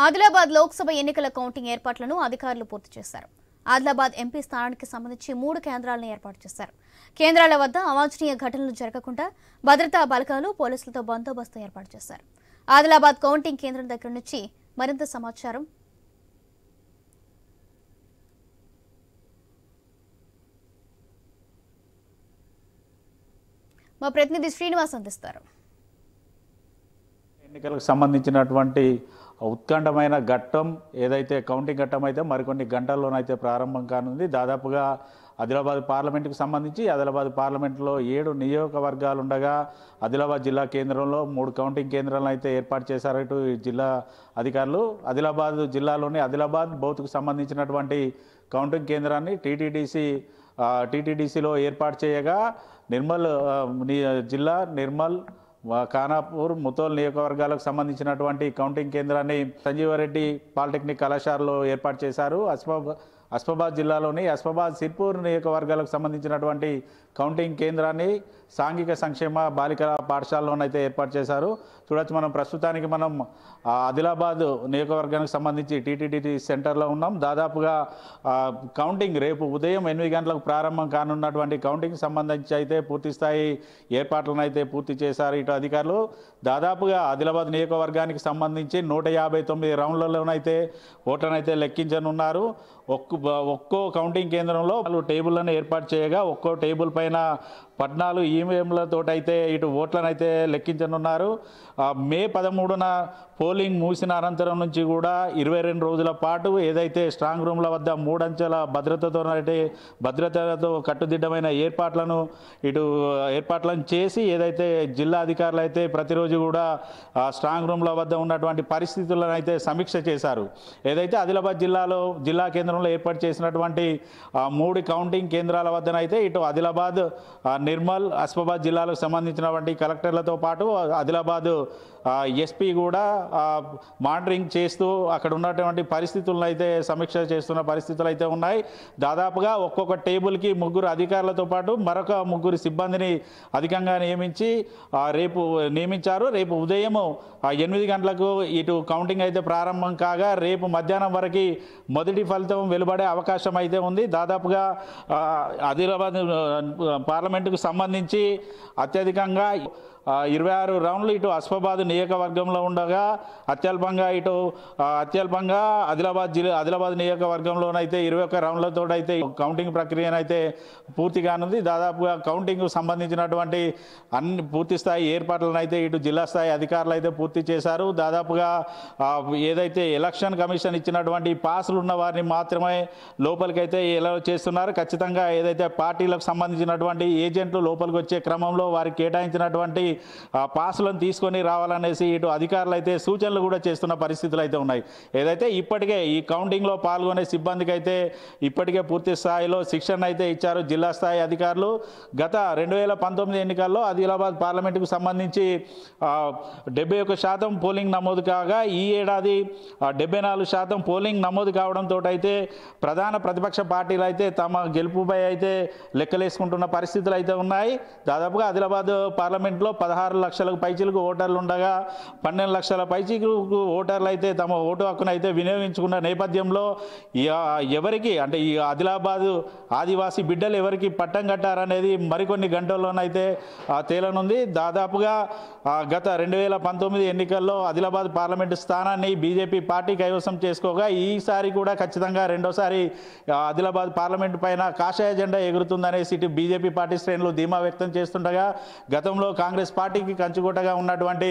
ఆదిలాబాద్ లోక్సభ ఎన్నికల కౌంటింగ్ ఏర్పాట్లను అధికారులు పూర్తి చేశారు. ఆదిలాబాద్ ఎంపీ స్థానానికి సంబంధించి 3 కేంద్రాలను ఏర్పాటు చేశారు. కేంద్రాల వద్ద అవాంఛనీయ ఘటనలు జరగకుండా భద్రతా బలగాలు, పోలీసులతో బందోబస్తు ఏర్పాటు చేశారు. ఆదిలాబాద్ కౌంటింగ్ కేంద్రం దగ్గర నుంచి మరింత సమాచారం మా ప్రతినిధి శ్రీనివాస్ అందిస్తారు. ఎన్నికలకు సంబంధించినటువంటి ఉత్కంఠమైన ఘట్టం ఏదైతే కౌంటింగ్ ఘట్టం అయితే మరికొన్ని గంటల్లోనైతే ప్రారంభం కానుంది. దాదాపుగా ఆదిలాబాద్ పార్లమెంటుకు సంబంధించి ఆదిలాబాద్ పార్లమెంట్లో 7 నియోజకవర్గాలు ఉండగా ఆదిలాబాద్ జిల్లా కేంద్రంలో 3 కౌంటింగ్ కేంద్రాలను అయితే ఏర్పాటు చేశారు ఇటు జిల్లా అధికారులు. ఆదిలాబాద్ జిల్లాలోని ఆదిలాబాద్ బౌత్కు సంబంధించినటువంటి కౌంటింగ్ కేంద్రాన్ని టీటీడీసీలో ఏర్పాటు చేయగా నిర్మల్ ఖానాపూర్ ముతోల్ నియోజకవర్గాలకు సంబంధించినటువంటి కౌంటింగ్ కేంద్రాన్ని సంజీవరెడ్డి పాలిటెక్నిక్ కళాశాలలో ఏర్పాటు చేశారు. అస్ఫాబాద్ జిల్లాలోని అస్ఫాబాద్ సిర్పూర్ నియోజకవర్గాలకు సంబంధించినటువంటి కౌంటింగ్ కేంద్రాన్ని సాంఘిక సంక్షేమ బాలికల పాఠశాలలోనైతే ఏర్పాటు చేశారు. చూడొచ్చు మనం ప్రస్తుతానికి ఆదిలాబాద్ నియోజకవర్గానికి సంబంధించి టీటీడీ సెంటర్లో ఉన్నాం. దాదాపుగా కౌంటింగ్ రేపు ఉదయం 8 గంటలకు ప్రారంభం కానున్నటువంటి కౌంటింగ్ సంబంధించి అయితే పూర్తిస్థాయి ఏర్పాట్లను అయితే పూర్తి చేశారు ఇటు అధికారులు. దాదాపుగా ఆదిలాబాద్ నియోజకవర్గానికి సంబంధించి 159 రౌండ్లలోనైతే ఓట్లనైతే లెక్కించనున్నారు. ఒక్కో కౌంటింగ్ కేంద్రంలో వాళ్ళు టేబుల్లను ఏర్పాటు చేయగా ఒక్కో టేబుల్ పైన 14 ఈవీఎంలతోటైతే ఇటు ఓట్లనైతే లెక్కించనున్నారు. మే 13న పోలింగ్ ముగిసిన అనంతరం నుంచి కూడా 22 రోజుల పాటు ఏదైతే స్ట్రాంగ్ రూమ్ల వద్ద 3 అంచెల భద్రతతో కట్టుదిట్టమైన ఏర్పాట్లను చేసి ఏదైతే జిల్లా అధికారులు అయితే ప్రతిరోజు కూడా స్ట్రాంగ్ రూమ్ల వద్ద ఉన్నటువంటి పరిస్థితులను అయితే సమీక్ష చేశారు. ఏదైతే ఆదిలాబాద్ జిల్లా కేంద్రంలో ఏర్పాటు చేసినటువంటి 3 కౌంటింగ్ కేంద్రాల వద్దనైతే ఇటు ఆదిలాబాద్, నిర్మల్, అస్ఫాబాద్ జిల్లాలకు సంబంధించినటువంటి కలెక్టర్లతో పాటు ఆదిలాబాద్ ఎస్పీ కూడా మానిటరింగ్ చేస్తూ అక్కడ ఉన్నటువంటి పరిస్థితులను అయితే సమీక్ష చేస్తున్న పరిస్థితులు అయితే ఉన్నాయి. దాదాపుగా ఒక్కొక్క టేబుల్కి 3 అధికారులతో పాటు మరొక 3 సిబ్బందిని అధికంగా నియమించారు. రేపు ఉదయం 8 గంటలకు ఇటు కౌంటింగ్ అయితే ప్రారంభం కాగా రేపు మధ్యాహ్నం వరకు మొదటి ఫలితం వెలువడే అవకాశం అయితే ఉంది. దాదాపుగా ఆదిలాబాద్ పార్లమెంటుకు సంబంధించి అత్యధికంగా 26 రౌండ్లు ఇటు అస్ఫాబాద్ నియోజకవర్గంలో ఉండగా అత్యల్పంగా ఆదిలాబాద్ నియోజకవర్గంలోనైతే 21 రౌండ్లతో అయితే కౌంటింగ్ ప్రక్రియనైతే పూర్తి కానుంది. దాదాపుగా కౌంటింగ్కు సంబంధించినటువంటి అన్ని పూర్తి స్థాయి ఏర్పాట్లను అయితే ఇటు జిల్లా స్థాయి అధికారులు అయితే పూర్తి చేశారు. దాదాపుగా ఏదైతే ఎలక్షన్ కమిషన్ ఇచ్చినటువంటి పాసులు ఉన్న వారిని మాత్రమే లోపలికైతే ఎలా చేస్తున్నారు. ఖచ్చితంగా ఏదైతే పార్టీలకు సంబంధించినటువంటి ఏజెంట్లు లోపలికి వచ్చే క్రమంలో వారికి కేటాయించినటువంటి పాసులను తీసుకొని రావాలనేసి ఇటు అధికారులు అయితే సూచనలు కూడా చేస్తున్న పరిస్థితులు అయితే ఉన్నాయి. ఏదైతే ఇప్పటికే ఈ కౌంటింగ్లో పాల్గొనే సిబ్బందికి అయితే ఇప్పటికే పూర్తి స్థాయిలో శిక్షణ అయితే ఇచ్చారు జిల్లా స్థాయి అధికారులు. గత 2019 ఎన్నికల్లో ఆదిలాబాద్ పార్లమెంటుకు సంబంధించి 71% పోలింగ్ నమోదు కాగా ఈ ఏడాది 74% పోలింగ్ నమోదు కావడంతో అయితే ప్రధాన ప్రతిపక్ష పార్టీలు అయితే తమ గెలుపుపై అయితే లెక్కలేసుకుంటున్న పరిస్థితులు అయితే ఉన్నాయి. దాదాపుగా ఆదిలాబాద్ పార్లమెంట్లో 16 లక్షలకు పైచిలకు ఓటర్లు ఉండగా 12 లక్షల పైచిలకు ఓటర్లు అయితే తమ ఓటు హక్కును అయితే వినియోగించుకున్న నేపథ్యంలో ఎవరికి అంటే ఈ ఆదిలాబాద్ ఆదివాసీ బిడ్డలు ఎవరికి పట్టం కట్టారనేది మరికొన్ని గంటల్లోనైతే తేలనుంది. దాదాపుగా గత 2019 ఎన్నికల్లో ఆదిలాబాద్ పార్లమెంటు స్థానాన్ని బీజేపీ పార్టీ కైవసం చేసుకోగా ఈసారి కూడా ఖచ్చితంగా రెండోసారి ఆదిలాబాద్ పార్లమెంటు పైన కాషాయ జెండా ఎగురుతుందనేసి ఇటు బీజేపీ పార్టీ శ్రేణులు ధీమా వ్యక్తం చేస్తుండగా గతంలో కాంగ్రెస్ పార్టీకి కంచుకోటగా ఉన్నటువంటి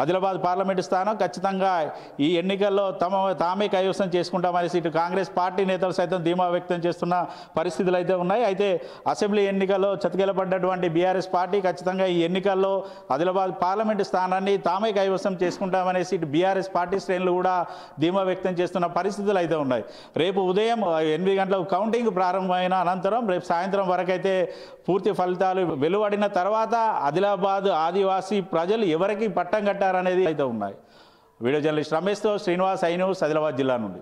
ఆదిలాబాద్ పార్లమెంటు స్థానం ఖచ్చితంగా ఈ ఎన్నికల్లో తామే కైవసం చేసుకుంటామనేసి ఇటు కాంగ్రెస్ పార్టీ నేతలు సైతం ధీమా వ్యక్తం చేస్తున్న పరిస్థితులు అయితే ఉన్నాయి. అయితే అసెంబ్లీ ఎన్నికల్లో చతికిలపడ్డటువంటి బీఆర్ఎస్ పార్టీ ఖచ్చితంగా ఈ ఎన్నికల్లో ఆదిలాబాద్ పార్లమెంటు స్థానాన్ని తామే కైవసం చేసుకుంటామనేసి ఇటు బీఆర్ఎస్ పార్టీ శ్రేణులు కూడా ధీమా వ్యక్తం చేస్తున్న పరిస్థితులు అయితే ఉన్నాయి. రేపు ఉదయం 8 గంటలకు కౌంటింగ్ ప్రారంభమైన అనంతరం రేపు సాయంత్రం వరకు అయితే పూర్తి ఫలితాలు వెలువడిన తర్వాత ఆదిలాబాద్ ఆదివాసీ ప్రజలు ఎవరికి పట్టం కట్టారనేది అయితే ఉన్నాయి. వీడియో జర్నలిస్ట్ రమేష్తో శ్రీనివాస్, ఐ న్యూస్, ఆదిలాబాద్ జిల్లా నుండి.